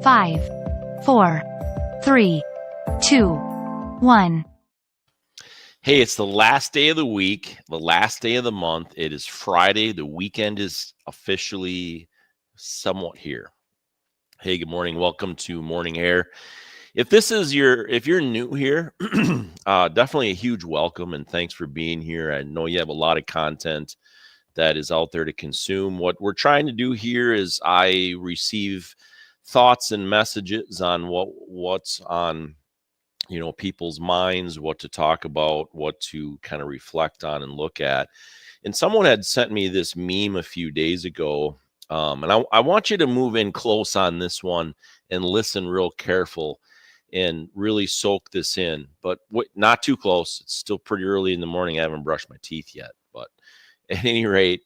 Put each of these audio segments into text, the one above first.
5, 4, 3, 2, 1. Hey, it's the last day of the week, the last day of the month. It is Friday. The weekend is officially somewhat here. Hey, good morning. Welcome to Morning Air. If you're new here, definitely a huge welcome and thanks for being here. I know you have a lot of content that is out there to consume. What we're trying to do here is I receive thoughts and messages on what's on people's minds, what to talk about, what to kind of reflect on and look at. And someone had sent me this meme a few days ago, and I want you to move in close on this one and listen real careful and really soak this in, but not too close. It's still pretty early in the morning. I haven't brushed my teeth yet, but at any rate,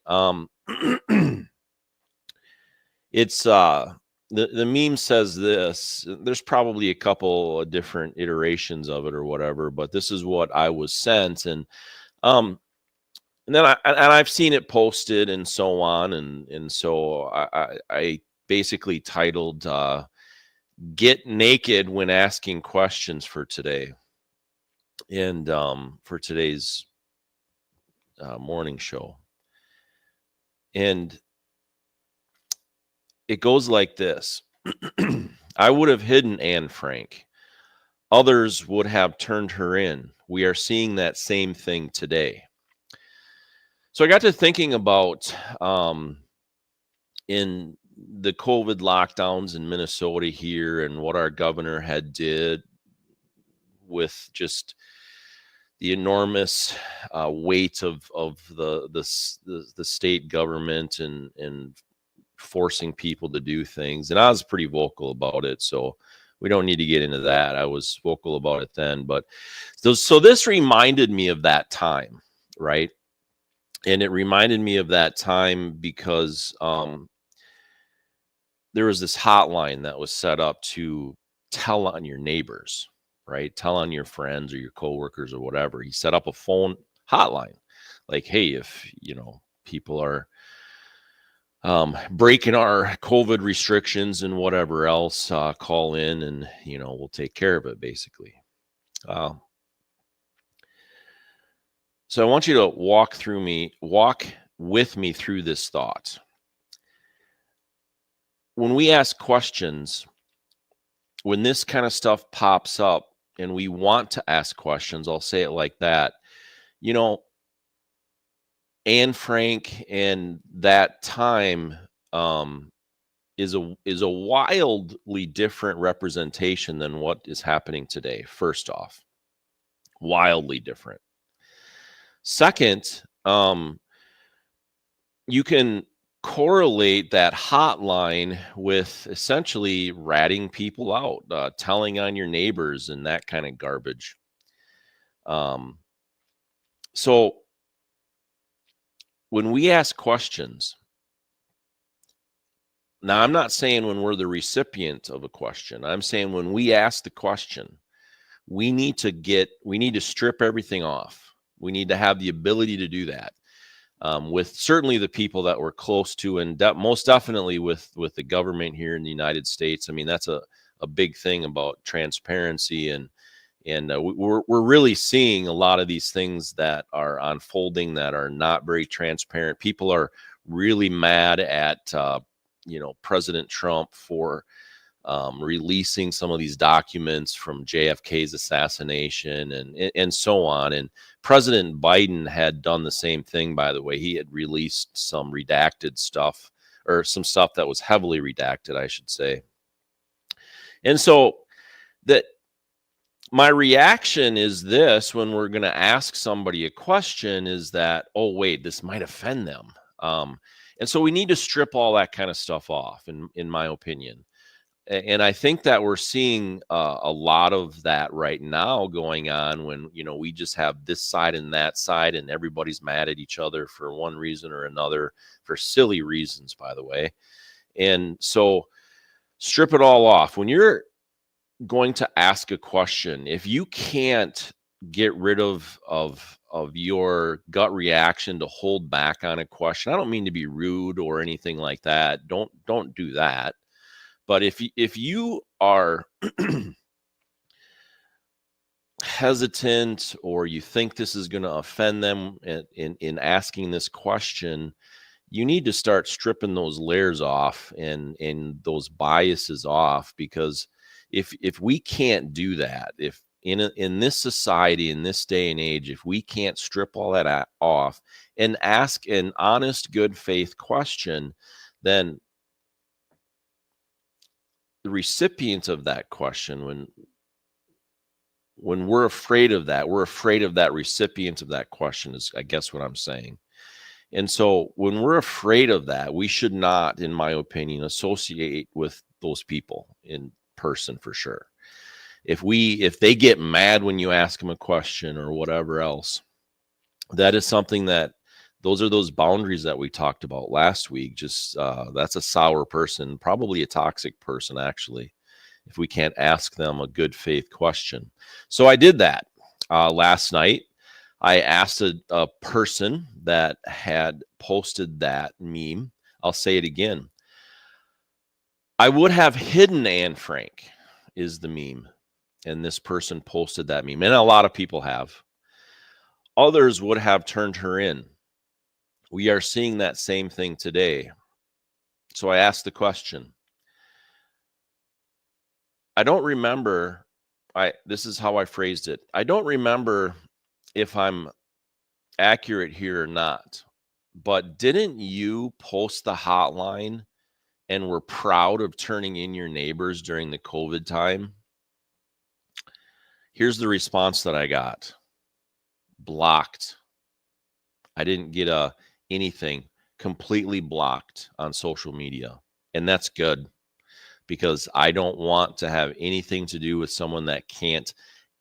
it's the meme says this. There's probably a couple of different iterations of it or whatever, but this is what I was sent, and then I've seen it posted and so on, and so I basically titled "Get Naked When Asking Questions" for today, and for today's morning show, and it goes like this. I would have hidden Anne Frank. Others would have turned her in. We are seeing that same thing today. So I got to thinking about in the COVID lockdowns in Minnesota here and what our governor had did with just the enormous weight of the state government and forcing people to do things. And I was pretty vocal about it, so we don't need to get into that. I was vocal about it then, but so this reminded me of that time, right? And it reminded me of that time because there was this hotline that was set up to tell on your neighbors, right? Tell on your friends or your coworkers or whatever. He set up a phone hotline, like, hey, if people are breaking our COVID restrictions and whatever else, call in and, we'll take care of it, basically. So I want you to walk with me through this thought. When we ask questions, when this kind of stuff pops up and we want to ask questions, I'll say it like that, Anne Frank and that time is a wildly different representation than what is happening today. First off, wildly different. Second, you can correlate that hotline with essentially ratting people out, telling on your neighbors and that kind of garbage. So when we ask questions, now I'm not saying when we're the recipient of a question. I'm saying when we ask the question, we need to strip everything off. We need to have the ability to do that with certainly the people that we're close to, and most definitely with the government here in the United States. I mean, that's a big thing about transparency, and we're really seeing a lot of these things that are unfolding that are not very transparent. People are really mad at President Trump for releasing some of these documents from JFK's assassination and so on. And President Biden had done the same thing, by the way. He had released some redacted stuff, or some stuff that was heavily redacted, I should say. And so my reaction is this: when we're going to ask somebody a question, is that, oh, wait, this might offend them. And so we need to strip all that kind of stuff off, in my opinion. And I think that we're seeing a lot of that right now going on when, we just have this side and that side, and everybody's mad at each other for one reason or another, for silly reasons, by the way. And so strip it all off. When you're going to ask a question, if you can't get rid of your gut reaction to hold back on a question, I don't mean to be rude or anything like that. Don't do that. But if you are hesitant, or you think this is going to offend them in asking this question, you need to start stripping those layers off and those biases off. Because if we can't do that, if in this society, in this day and age, if we can't strip all that off and ask an honest, good faith question, then the recipient of that question, when we're afraid of that, we're afraid of that recipient of that question, is I guess what I'm saying. And so when we're afraid of that, we should not, in my opinion, associate with those people in person for sure. If they get mad when you ask them a question or whatever else, that is something that those are those boundaries that we talked about last week. Just that's a sour person, probably a toxic person, actually, if we can't ask them a good faith question. So I did that last night. I asked a person that had posted that meme. I'll say it again. I would have hidden Anne Frank is the meme. And this person posted that meme. And a lot of people have. Others would have turned her in. We are seeing that same thing today. So I asked the question. I don't remember. This is how I phrased it. I don't remember if I'm accurate here or not, but didn't you post the hotline and were proud of turning in your neighbors during the COVID time? Here's the response that I got. Blocked. I didn't get anything. Completely blocked on social media. And that's good, because I don't want to have anything to do with someone that can't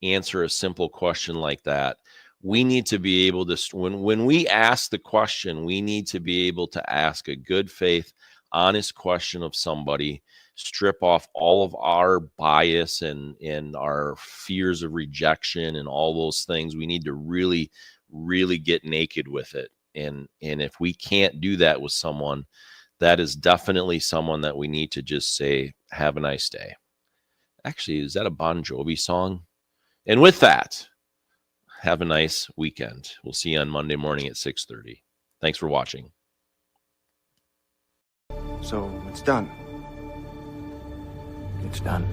answer a simple question like that. We need to be able to, when we ask the question, we need to be able to ask a good faith, honest question of somebody, strip off all of our bias and our fears of rejection and all those things. We need to really, really get naked with it. And if we can't do that with someone, that is definitely someone that we need to just say, have a nice day. Actually, is that a Bon Jovi song? And with that, have a nice weekend. We'll see you on Monday morning at 6:30. Thanks for watching. So it's done. It's done.